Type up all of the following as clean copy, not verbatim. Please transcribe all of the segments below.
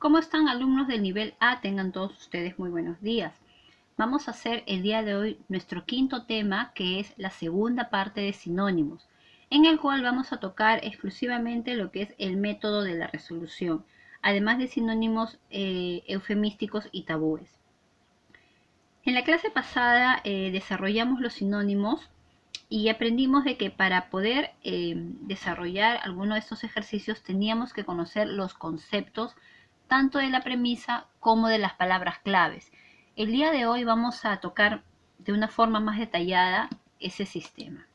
¿Cómo están, alumnos del nivel A? Tengan todos ustedes muy buenos días. Vamos a hacer el día de hoy nuestro quinto tema, que es la segunda parte de sinónimos, en el cual vamos a tocar exclusivamente lo que es el método de la resolución, además de sinónimos eufemísticos y tabúes. En la clase pasada desarrollamos los sinónimos y aprendimos de que para poder desarrollar alguno de estos ejercicios teníamos que conocer los conceptos tanto de la premisa como de las palabras claves. El día de hoy vamos a tocar de una forma más detallada ese sistema.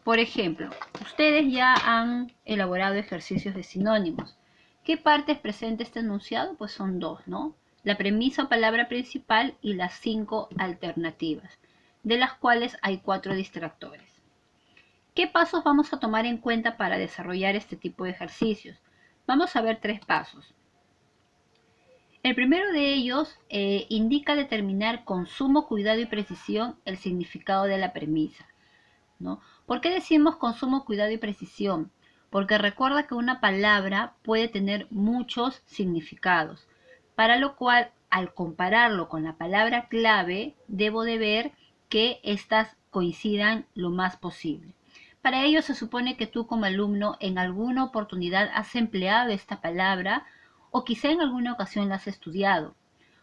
Por ejemplo, ustedes ya han elaborado ejercicios de sinónimos. ¿Qué partes presenta este enunciado? Pues son dos, ¿no? La premisa o palabra principal y las 5 alternativas, de las cuales hay 4 distractores. ¿Qué pasos vamos a tomar en cuenta para desarrollar este tipo de ejercicios? Vamos a ver 3 pasos. El primero de ellos indica determinar con sumo cuidado y precisión el significado de la premisa, ¿no? ¿Por qué decimos con sumo cuidado y precisión? Porque recuerda que una palabra puede tener muchos significados, para lo cual al compararlo con la palabra clave debo de ver que éstas coincidan lo más posible. Para ello se supone que tú como alumno en alguna oportunidad has empleado esta palabra o quizá en alguna ocasión la has estudiado.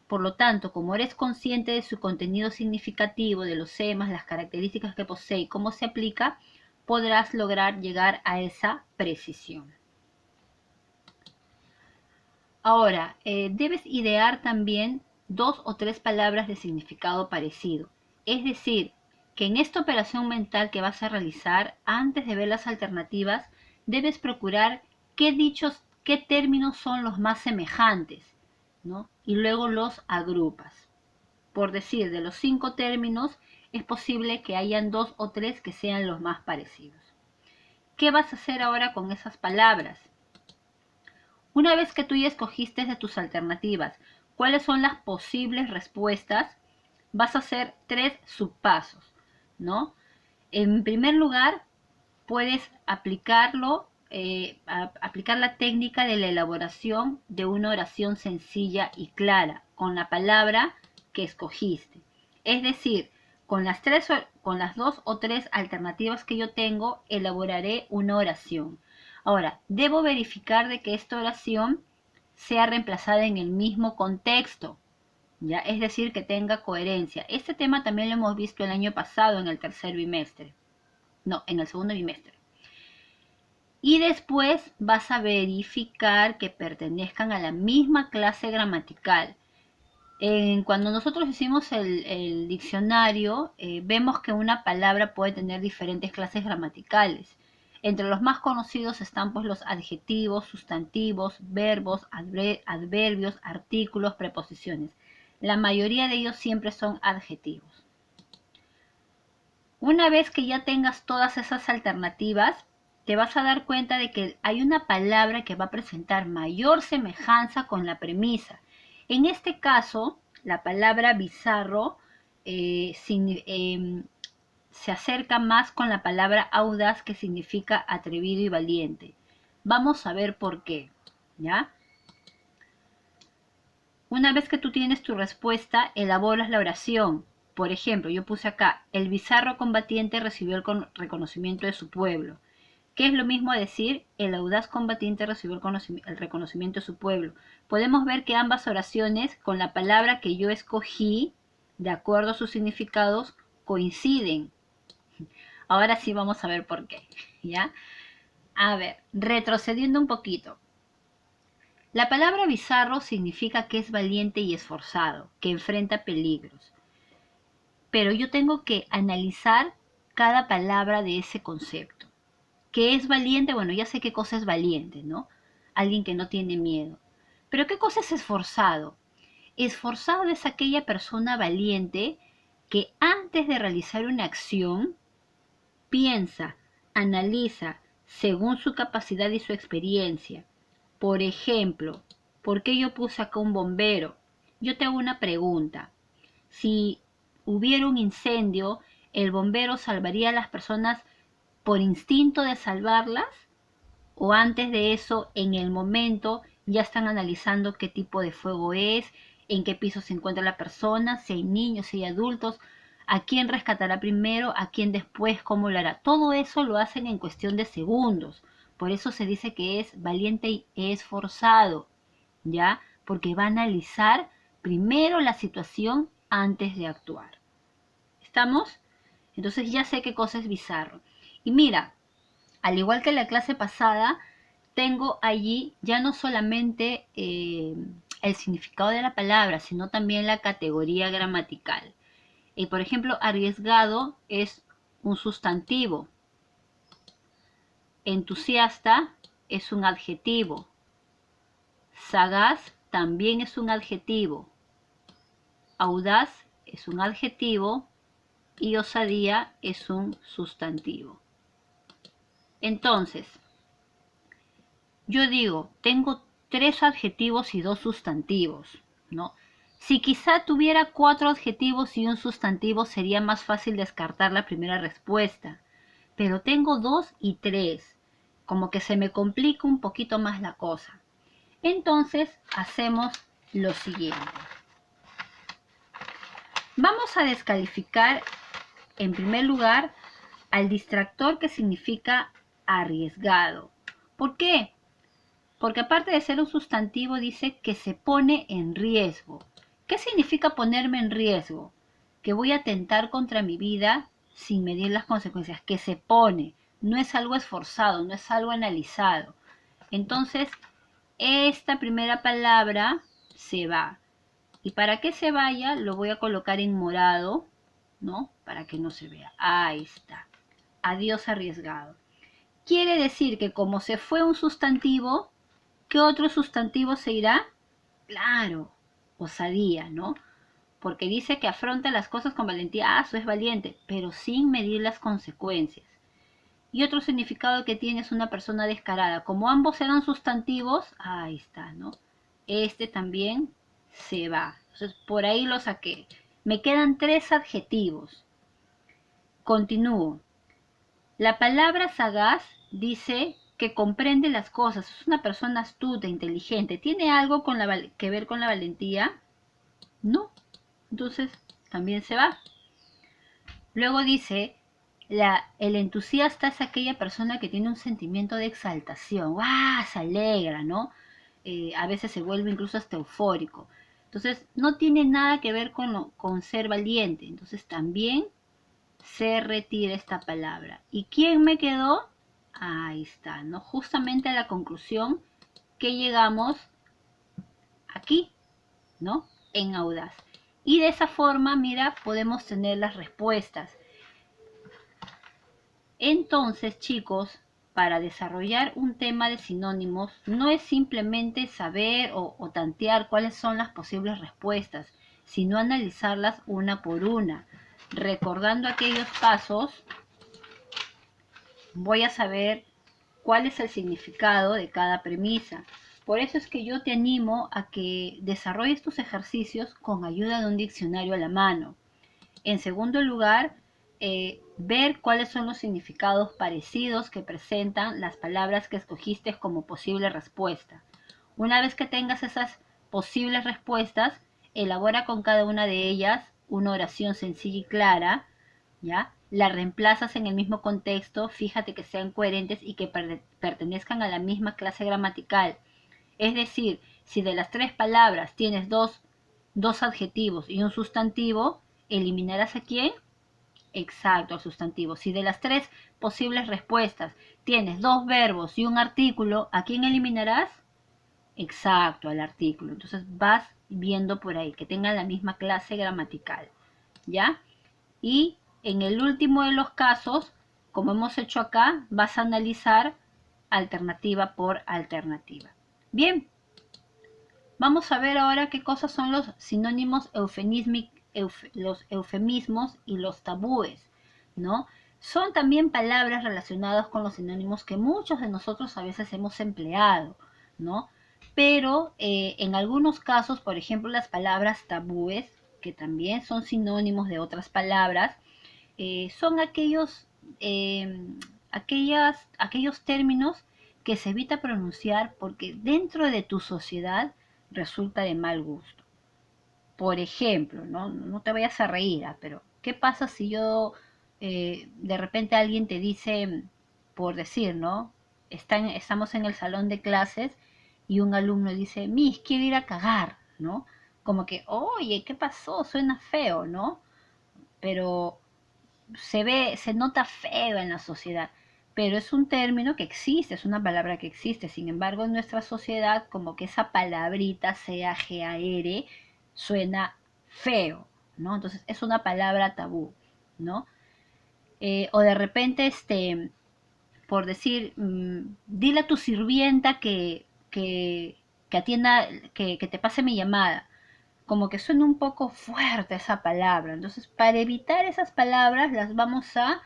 Por lo tanto, como eres consciente de su contenido significativo, de los temas, las características que posee y cómo se aplica, podrás lograr llegar a esa precisión. Ahora, debes idear también 2 o 3 palabras de significado parecido. Es decir, que en esta operación mental que vas a realizar, antes de ver las alternativas, debes procurar qué dichos, qué términos son los más semejantes, ¿no? Y luego los agrupas. Por decir, de los 5 términos, es posible que hayan 2 o 3 que sean los más parecidos. ¿Qué vas a hacer ahora con esas palabras? Una vez que tú ya escogiste de tus alternativas cuáles son las posibles respuestas, vas a hacer 3 subpasos, ¿no? En primer lugar, puedes aplicar la técnica de la elaboración de una oración sencilla y clara con la palabra que escogiste. Es decir, con las 2 o 3 alternativas que yo tengo, elaboraré una oración. Ahora, debo verificar de que esta oración sea reemplazada en el mismo contexto, ¿ya? Es decir, que tenga coherencia. Este tema también lo hemos visto el año pasado en el tercer bimestre. No, en el segundo bimestre. Y después vas a verificar que pertenezcan a la misma clase gramatical. Cuando nosotros hicimos el diccionario, vemos que una palabra puede tener diferentes clases gramaticales. Entre los más conocidos están pues los adjetivos, sustantivos, verbos, adverbios, artículos, preposiciones. La mayoría de ellos siempre son adjetivos. Una vez que ya tengas todas esas alternativas, te vas a dar cuenta de que hay una palabra que va a presentar mayor semejanza con la premisa. En este caso, la palabra bizarro se acerca más con la palabra audaz, que significa atrevido y valiente. Vamos a ver por qué, ¿ya? Una vez que tú tienes tu respuesta, elaboras la oración. Por ejemplo, yo puse acá, el bizarro combatiente recibió el reconocimiento de su pueblo. ¿Qué es lo mismo a decir, el audaz combatiente recibió el reconocimiento de su pueblo? Podemos ver que ambas oraciones, con la palabra que yo escogí, de acuerdo a sus significados, coinciden. Ahora sí vamos a ver por qué, ¿ya? A ver, retrocediendo un poquito. La palabra bizarro significa que es valiente y esforzado, que enfrenta peligros. Pero yo tengo que analizar cada palabra de ese concepto. ¿Qué es valiente? Bueno, ya sé qué cosa es valiente, ¿no? Alguien que no tiene miedo. Pero ¿qué cosa es esforzado? Esforzado es aquella persona valiente que antes de realizar una acción piensa, analiza según su capacidad y su experiencia. Por ejemplo, ¿por qué yo puse acá un bombero? Yo te hago una pregunta. Si hubiera un incendio, ¿el bombero salvaría a las personas por instinto de salvarlas? ¿O antes de eso, en el momento, ya están analizando qué tipo de fuego es, en qué piso se encuentra la persona, si hay niños, si hay adultos, a quién rescatará primero, a quién después, cómo lo hará. Todo eso lo hacen en cuestión de segundos. Por eso se dice que es valiente y esforzado, ¿ya? Porque va a analizar primero la situación antes de actuar. ¿Estamos? Entonces ya sé qué cosa es bizarro. Y mira, al igual que la clase pasada, tengo allí ya no solamente el significado de la palabra, sino también la categoría gramatical. Por ejemplo, arriesgado es un sustantivo. Entusiasta es un adjetivo. Sagaz también es un adjetivo. Audaz es un adjetivo y osadía es un sustantivo. Entonces, yo digo, tengo 3 adjetivos y 2 sustantivos, ¿no? Si quizá tuviera 4 adjetivos y un sustantivo, sería más fácil descartar la primera respuesta. Pero tengo 2 y 3, como que se me complica un poquito más la cosa. Entonces, hacemos lo siguiente. Vamos a descalificar, en primer lugar, al distractor, que significa arriesgado. ¿Por qué? Porque aparte de ser un sustantivo, dice que se pone en riesgo. ¿Qué significa ponerme en riesgo? Que voy a atentar contra mi vida sin medir las consecuencias. Que se pone, no es algo esforzado, no es algo analizado. Entonces, esta primera palabra se va. Y para que se vaya, lo voy a colocar en morado, ¿no? Para que no se vea. Ahí está. Adiós arriesgado. Quiere decir que como se fue un sustantivo, ¿qué otro sustantivo se irá? Claro, osadía, ¿no? Porque dice que afronta las cosas con valentía. Ah, eso es valiente, pero sin medir las consecuencias. Y otro significado que tiene es una persona descarada. Como ambos eran sustantivos, ahí está, ¿no? Este también se va. Entonces, por ahí lo saqué. Me quedan 3 adjetivos. Continúo. La palabra sagaz dice que comprende las cosas, es una persona astuta, inteligente. ¿Tiene algo que ver con la valentía? No. Entonces, también se va. Luego dice, el entusiasta es aquella persona que tiene un sentimiento de exaltación. ¡Wow! Se alegra, ¿no? A veces se vuelve incluso hasta eufórico. Entonces, no tiene nada que ver con ser valiente. Entonces, también se retira esta palabra. ¿Y quién me quedó? Ahí está, ¿no? Justamente a la conclusión que llegamos aquí, ¿no? En audaz. Y de esa forma, mira, podemos tener las respuestas. Entonces, chicos, para desarrollar un tema de sinónimos, no es simplemente saber o tantear cuáles son las posibles respuestas, sino analizarlas una por una. Recordando aquellos pasos, voy a saber cuál es el significado de cada premisa. Por eso es que yo te animo a que desarrolles tus ejercicios con ayuda de un diccionario a la mano. En segundo lugar, ver cuáles son los significados parecidos que presentan las palabras que escogiste como posible respuesta. Una vez que tengas esas posibles respuestas, elabora con cada una de ellas una oración sencilla y clara, ¿ya? La reemplazas en el mismo contexto, fíjate que sean coherentes y que pertenezcan a la misma clase gramatical. Es decir, si de las 3 palabras tienes dos adjetivos y un sustantivo, ¿eliminarás a quién? Exacto, al sustantivo. Si de las 3 posibles respuestas tienes 2 verbos y un artículo, ¿a quién eliminarás? Exacto, al artículo. Entonces vas viendo por ahí que tengan la misma clase gramatical, ¿ya? Y en el último de los casos, como hemos hecho acá, vas a analizar alternativa por alternativa. Bien, vamos a ver ahora qué cosas son los sinónimos los eufemismos y los tabúes, ¿no? Son también palabras relacionadas con los sinónimos que muchos de nosotros a veces hemos empleado, ¿no? Pero en algunos casos, por ejemplo, las palabras tabúes, que también son sinónimos de otras palabras, son aquellos términos que se evita pronunciar porque dentro de tu sociedad resulta de mal gusto. Por ejemplo, no te vayas a reír, pero ¿qué pasa si yo de repente alguien te dice, por decir, ¿no? Estamos en el salón de clases y un alumno dice, Miss, quiero ir a cagar, ¿no? Como que, oye, ¿qué pasó? Suena feo, ¿no? Pero se nota feo en la sociedad. Pero es un término que existe, es una palabra que existe. Sin embargo, en nuestra sociedad, como que esa palabrita, sea G-A-R, suena feo, ¿no? Entonces es una palabra tabú, ¿no? O de repente, por decir, dile a tu sirvienta que atienda, que te pase mi llamada. Como que suena un poco fuerte esa palabra. Entonces, para evitar esas palabras, las vamos a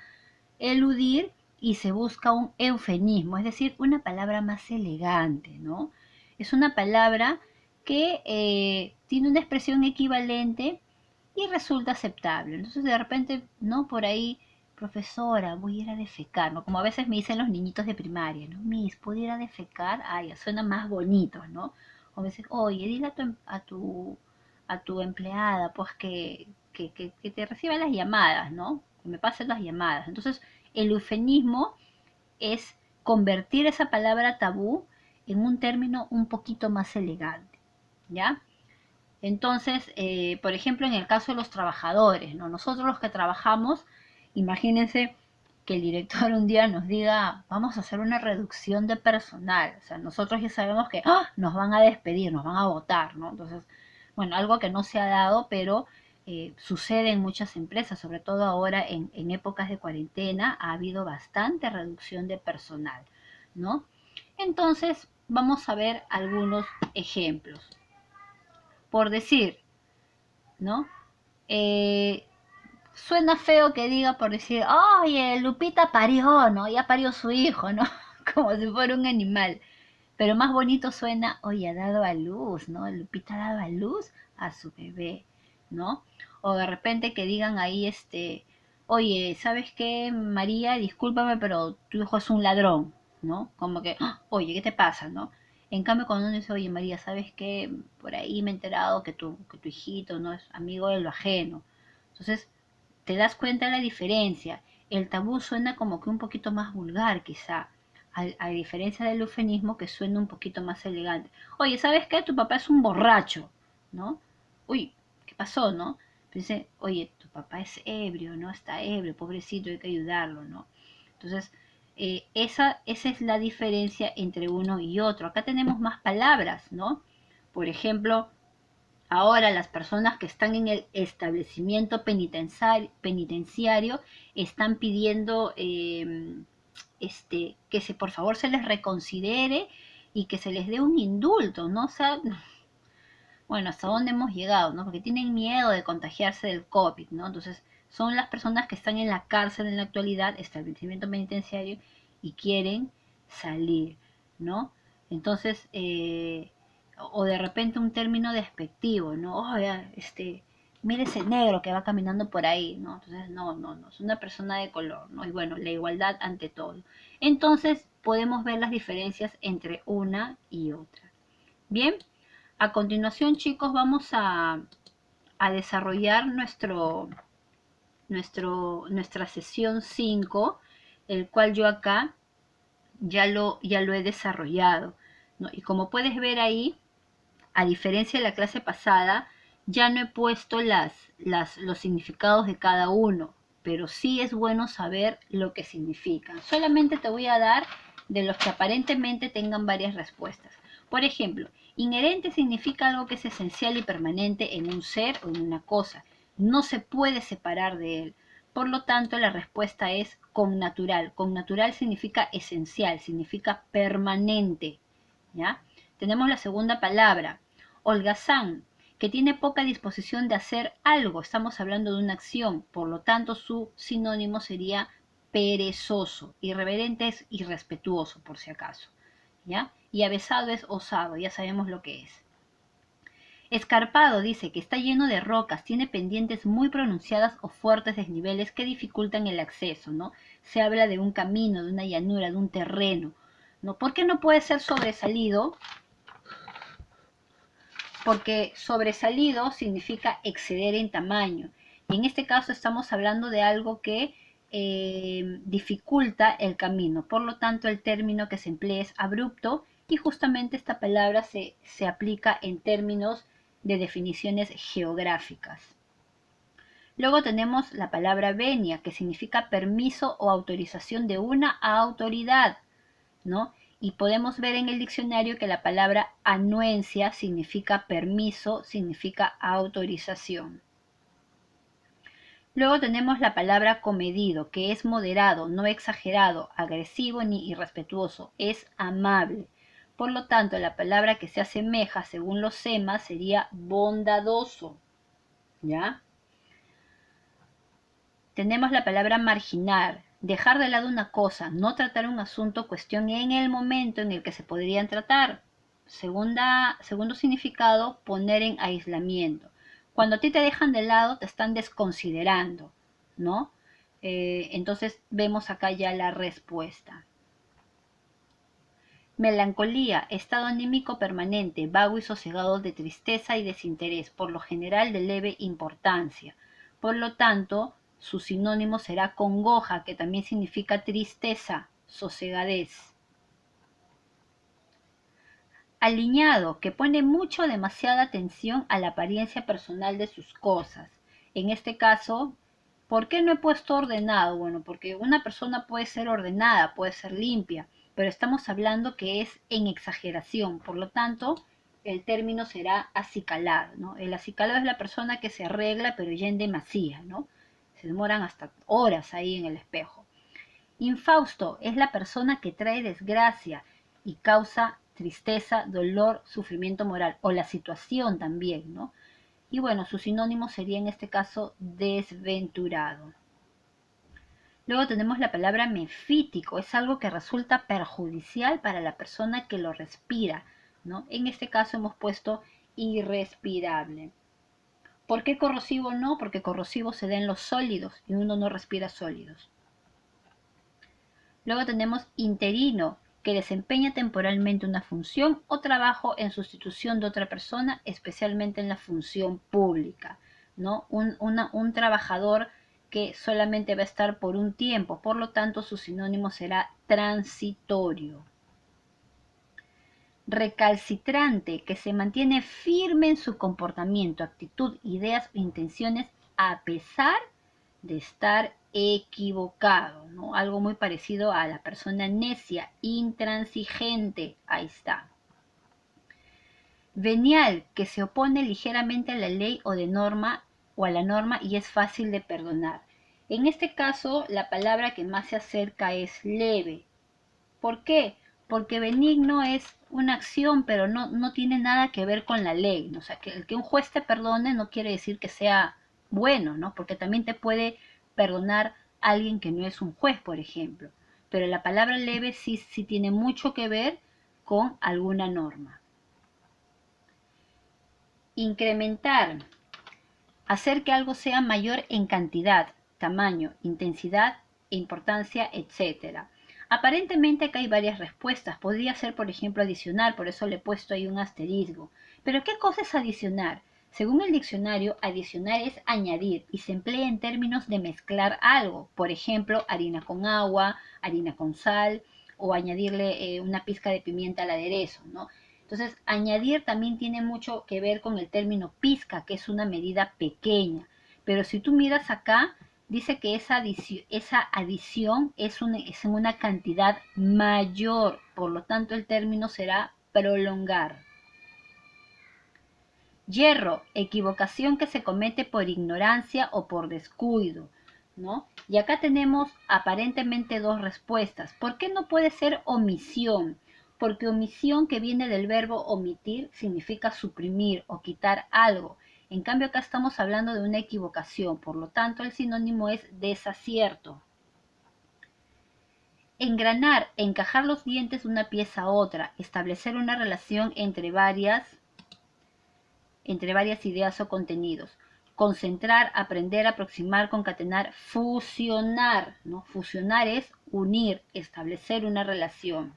eludir y se busca un eufemismo, es decir, una palabra más elegante, ¿no? Es una palabra que tiene una expresión equivalente y resulta aceptable. Entonces, de repente, ¿no? Por ahí, profesora, voy a ir a defecar, ¿no? Como a veces me dicen los niñitos de primaria, ¿no? Miss, ¿puedo ir a defecar? Ay, ya suena más bonito, ¿no? O a veces, oye, dile a tu empleada, pues que te reciba las llamadas, ¿no? Que me pasen las llamadas. Entonces, el eufemismo es convertir esa palabra tabú en un término un poquito más elegante, ¿ya? Entonces, por ejemplo, en el caso de los trabajadores, ¿no? Nosotros los que trabajamos, imagínense que el director un día nos diga, vamos a hacer una reducción de personal. O sea, nosotros ya sabemos que nos van a despedir, nos van a votar, ¿no? Entonces, bueno, algo que no se ha dado, pero sucede en muchas empresas, sobre todo ahora en épocas de cuarentena, ha habido bastante reducción de personal, ¿no? Entonces, vamos a ver algunos ejemplos. Por decir, ¿no? Eh, Suena feo que diga por decir, oye, Lupita parió, ¿no? Ya parió su hijo, ¿no? Como si fuera un animal. Pero más bonito suena, oye, ha dado a luz, ¿no? Lupita ha dado a luz a su bebé, ¿no? O de repente que digan ahí, oye, ¿sabes qué, María? Discúlpame, pero tu hijo es un ladrón, ¿no? Como que, oye, ¿qué te pasa, no? En cambio, cuando uno dice, oye, María, ¿sabes qué? Por ahí me he enterado que tu hijito no es amigo de lo ajeno. Entonces, te das cuenta de la diferencia. El tabú suena como que un poquito más vulgar, quizá, a diferencia del eufemismo que suena un poquito más elegante. Oye, ¿sabes qué? Tu papá es un borracho, ¿no? Uy, ¿qué pasó, no? Dice, oye, tu papá es ebrio, ¿no? Está ebrio, pobrecito, hay que ayudarlo, ¿no? Entonces, esa es la diferencia entre uno y otro. Acá tenemos más palabras, ¿no? Por ejemplo, ahora las personas que están en el establecimiento penitenciario están pidiendo que por favor se les reconsidere y que se les dé un indulto, ¿no? O sea, bueno, hasta dónde hemos llegado, ¿no? Porque tienen miedo de contagiarse del COVID, ¿no? Entonces, son las personas que están en la cárcel en la actualidad, establecimiento penitenciario, y quieren salir, ¿no? Entonces, o de repente un término despectivo, ¿no? Oye, mire ese negro que va caminando por ahí, ¿no? Entonces, no, es una persona de color, ¿no? Y bueno, la igualdad ante todo. Entonces, podemos ver las diferencias entre una y otra. Bien, a continuación, chicos, vamos a desarrollar nuestra sesión 5, el cual yo acá ya lo he desarrollado, ¿no? Y como puedes ver ahí, a diferencia de la clase pasada, ya no he puesto los significados de cada uno, pero sí es bueno saber lo que significan. Solamente te voy a dar de los que aparentemente tengan varias respuestas. Por ejemplo, inherente significa algo que es esencial y permanente en un ser o en una cosa. No se puede separar de él. Por lo tanto, la respuesta es connatural. Connatural significa esencial, significa permanente, ¿ya? Tenemos la segunda palabra, holgazán, que tiene poca disposición de hacer algo. Estamos hablando de una acción, por lo tanto su sinónimo sería perezoso. Irreverente es irrespetuoso, por si acaso, ¿ya? Y avesado es osado, ya sabemos lo que es. Escarpado dice que está lleno de rocas, tiene pendientes muy pronunciadas o fuertes desniveles que dificultan el acceso, ¿no? Se habla de un camino, de una llanura, de un terreno, ¿no? ¿Por qué no puede ser sobresalido? Porque sobresalido significa exceder en tamaño. Y en este caso estamos hablando de algo que dificulta el camino. Por lo tanto, el término que se emplea es abrupto y justamente esta palabra se aplica en términos de definiciones geográficas. Luego tenemos la palabra venia, que significa permiso o autorización de una autoridad, ¿no? Y podemos ver en el diccionario que la palabra anuencia significa permiso, significa autorización. Luego tenemos la palabra comedido, que es moderado, no exagerado, agresivo ni irrespetuoso, es amable. Por lo tanto, la palabra que se asemeja según los semas sería bondadoso, ¿ya? Tenemos la palabra marginar, dejar de lado una cosa, no tratar un asunto o cuestión en el momento en el que se podrían tratar. Segundo significado, poner en aislamiento. Cuando a ti te dejan de lado, te están desconsiderando, ¿no? Entonces vemos acá ya la respuesta. Melancolía, estado anímico permanente, vago y sosegado de tristeza y desinterés, por lo general de leve importancia. Por lo tanto, su sinónimo será congoja, que también significa tristeza, sosegadez. Aliñado, que pone mucho o demasiada atención a la apariencia personal de sus cosas. En este caso, ¿por qué no he puesto ordenado? Bueno, porque una persona puede ser ordenada, puede ser limpia, pero estamos hablando que es en exageración. Por lo tanto, el término será acicalado, ¿no? El acicalado es la persona que se arregla, pero ya en demasía, ¿no? Se demoran hasta horas ahí en el espejo. Infausto es la persona que trae desgracia y causa tristeza, dolor, sufrimiento moral, o la situación también, ¿no? Y bueno, su sinónimo sería en este caso desventurado. Luego tenemos la palabra mefítico, es algo que resulta perjudicial para la persona que lo respira, ¿no? En este caso hemos puesto irrespirable. ¿Por qué corrosivo no? Porque corrosivo se da en los sólidos y uno no respira sólidos. Luego tenemos interino, que desempeña temporalmente una función o trabajo en sustitución de otra persona, especialmente en la función pública, ¿no? Un trabajador que solamente va a estar por un tiempo, por lo tanto su sinónimo será transitorio. Recalcitrante, que se mantiene firme en su comportamiento, actitud, ideas o intenciones a pesar de estar equivocado, ¿no? Algo muy parecido a la persona necia, intransigente, ahí está. Venial, que se opone ligeramente a la ley o a la norma y es fácil de perdonar. En este caso, la palabra que más se acerca es leve. ¿Por qué? Porque benigno es una acción, pero no tiene nada que ver con la ley, ¿no? O sea, que el que un juez te perdone no quiere decir que sea bueno, ¿no? Porque también te puede perdonar a alguien que no es un juez, por ejemplo. Pero la palabra leve sí tiene mucho que ver con alguna norma. Incrementar, hacer que algo sea mayor en cantidad, tamaño, intensidad e importancia, etc. Aparentemente acá hay varias respuestas. Podría ser, por ejemplo, adicionar, por eso le he puesto ahí un asterisco. Pero ¿qué cosa es adicionar? Según el diccionario, adicionar es añadir y se emplea en términos de mezclar algo. Por ejemplo, harina con agua, harina con sal o añadirle una pizca de pimienta al aderezo, ¿no? Entonces, añadir también tiene mucho que ver con el término pizca, que es una medida pequeña. Pero si tú miras acá, dice que esa adición es en una cantidad mayor. Por lo tanto, el término será prolongar. Yerro, equivocación que se comete por ignorancia o por descuido, ¿no? Y acá tenemos aparentemente dos respuestas. ¿Por qué no puede ser omisión? Porque omisión, que viene del verbo omitir, significa suprimir o quitar algo. En cambio acá estamos hablando de una equivocación, por lo tanto el sinónimo es desacierto. Engranar, encajar los dientes de una pieza a otra, establecer una relación entre varias ideas o contenidos. Concentrar, aprender, aproximar, concatenar, fusionar, ¿no? Fusionar es unir, establecer una relación.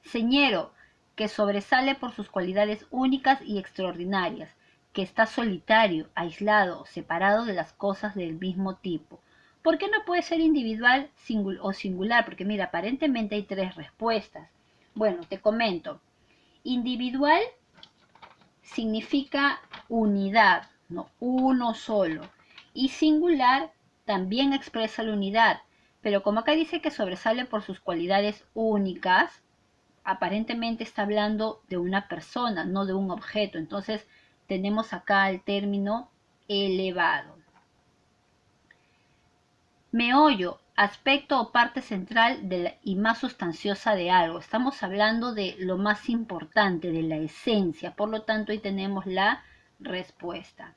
Señero, que sobresale por sus cualidades únicas y extraordinarias, que está solitario, aislado, separado de las cosas del mismo tipo. ¿Por qué no puede ser individual o singular? Porque mira, aparentemente hay tres respuestas. Bueno, te comento. Individual significa unidad, ¿no? Uno solo. Y singular también expresa la unidad. Pero como acá dice que sobresale por sus cualidades únicas, aparentemente está hablando de una persona, no de un objeto. Entonces tenemos acá el término elevado. Meollo, aspecto o parte central y más sustanciosa de algo. Estamos hablando de lo más importante, de la esencia. Por lo tanto, ahí tenemos la respuesta.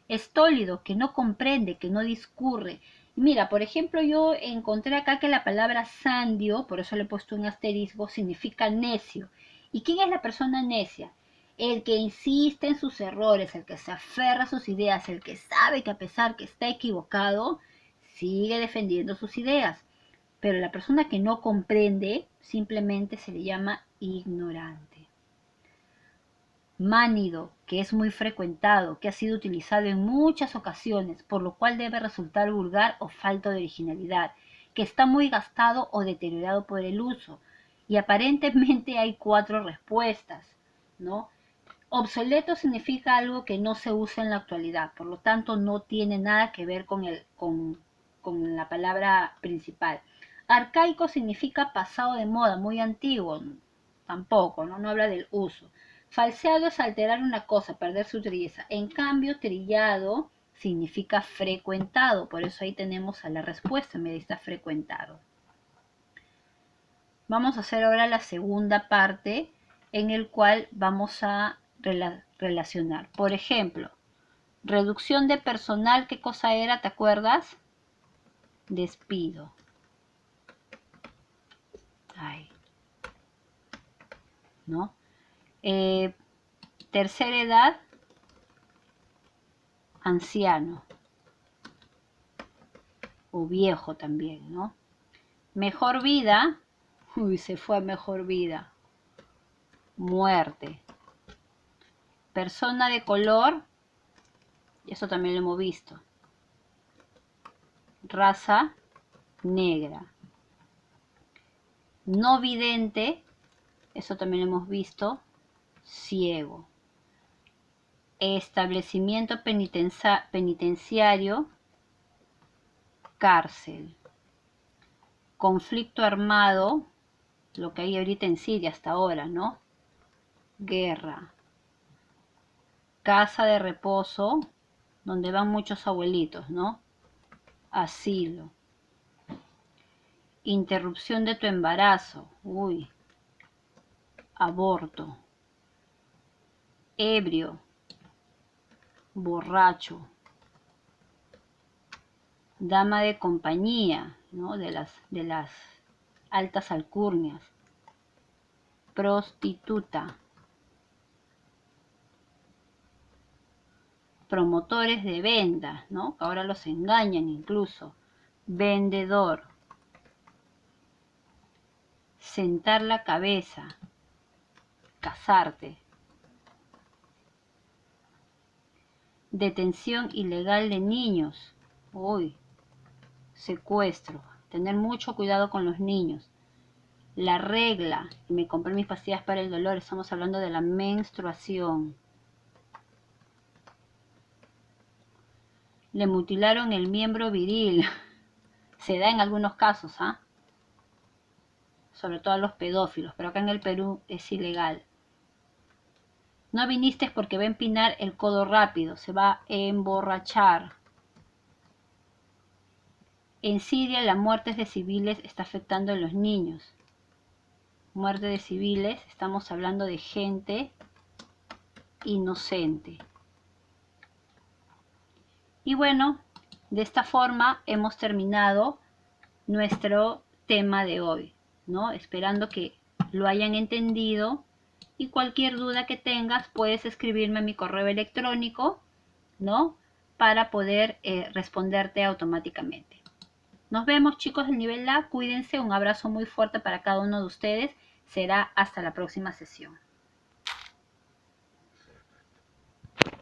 Estólido, que no comprende, que no discurre. Mira, por ejemplo, yo encontré acá que la palabra sandio, por eso le he puesto un asterisco, significa necio. ¿Y quién es la persona necia? El que insiste en sus errores, el que se aferra a sus ideas, el que sabe que a pesar que está equivocado, sigue defendiendo sus ideas. Pero la persona que no comprende simplemente se le llama ignorante. Mánido, que es muy frecuentado, que ha sido utilizado en muchas ocasiones, por lo cual debe resultar vulgar o falto de originalidad, que está muy gastado o deteriorado por el uso. Y aparentemente hay cuatro respuestas, ¿no? Obsoleto significa algo que no se usa en la actualidad, por lo tanto no tiene nada que ver con la palabra principal. Arcaico significa pasado de moda, muy antiguo, tampoco, no habla del uso. Falseado es alterar una cosa, perder su trilleza. En cambio, trillado significa frecuentado, por eso ahí tenemos a la respuesta, me está frecuentado. Vamos a hacer ahora la segunda parte en el cual vamos a relacionar. Por ejemplo, reducción de personal, ¿qué cosa era? ¿Te acuerdas? Despido. Ay. ¿No? Tercera edad, anciano. O viejo también, ¿no? Mejor vida. Uy, se fue a mejor vida. Muerte. Persona de color. Y eso también lo hemos visto. Raza negra. No vidente. Eso también lo hemos visto. Ciego. Establecimiento penitenciario. Cárcel. Conflicto armado. Lo que hay ahorita en Siria hasta ahora, ¿no? Guerra. Casa de reposo, donde van muchos abuelitos, ¿no? Asilo. Interrupción de tu embarazo. Uy. Aborto. Ebrio. Borracho. Dama de compañía, ¿no? De las altas alcurnias. Prostituta. Promotores de venta, ¿no? Ahora los engañan incluso. Vendedor. Sentar la cabeza. Casarte. Detención ilegal de niños. Uy. Secuestro. Tener mucho cuidado con los niños. La regla. Me compré mis pastillas para el dolor. Estamos hablando de la menstruación. Le mutilaron el miembro viril. Se da en algunos casos, ¿ah? Sobre todo a los pedófilos, pero acá en el Perú es ilegal. No viniste porque va a empinar el codo rápido, se va a emborrachar. En Siria la muerte de civiles está afectando a los niños. Muerte de civiles, estamos hablando de gente inocente. Y bueno, de esta forma hemos terminado nuestro tema de hoy, ¿no? Esperando que lo hayan entendido y cualquier duda que tengas puedes escribirme a mi correo electrónico, ¿no? Para poder responderte automáticamente. Nos vemos, chicos del nivel A, cuídense, un abrazo muy fuerte para cada uno de ustedes. Será hasta la próxima sesión.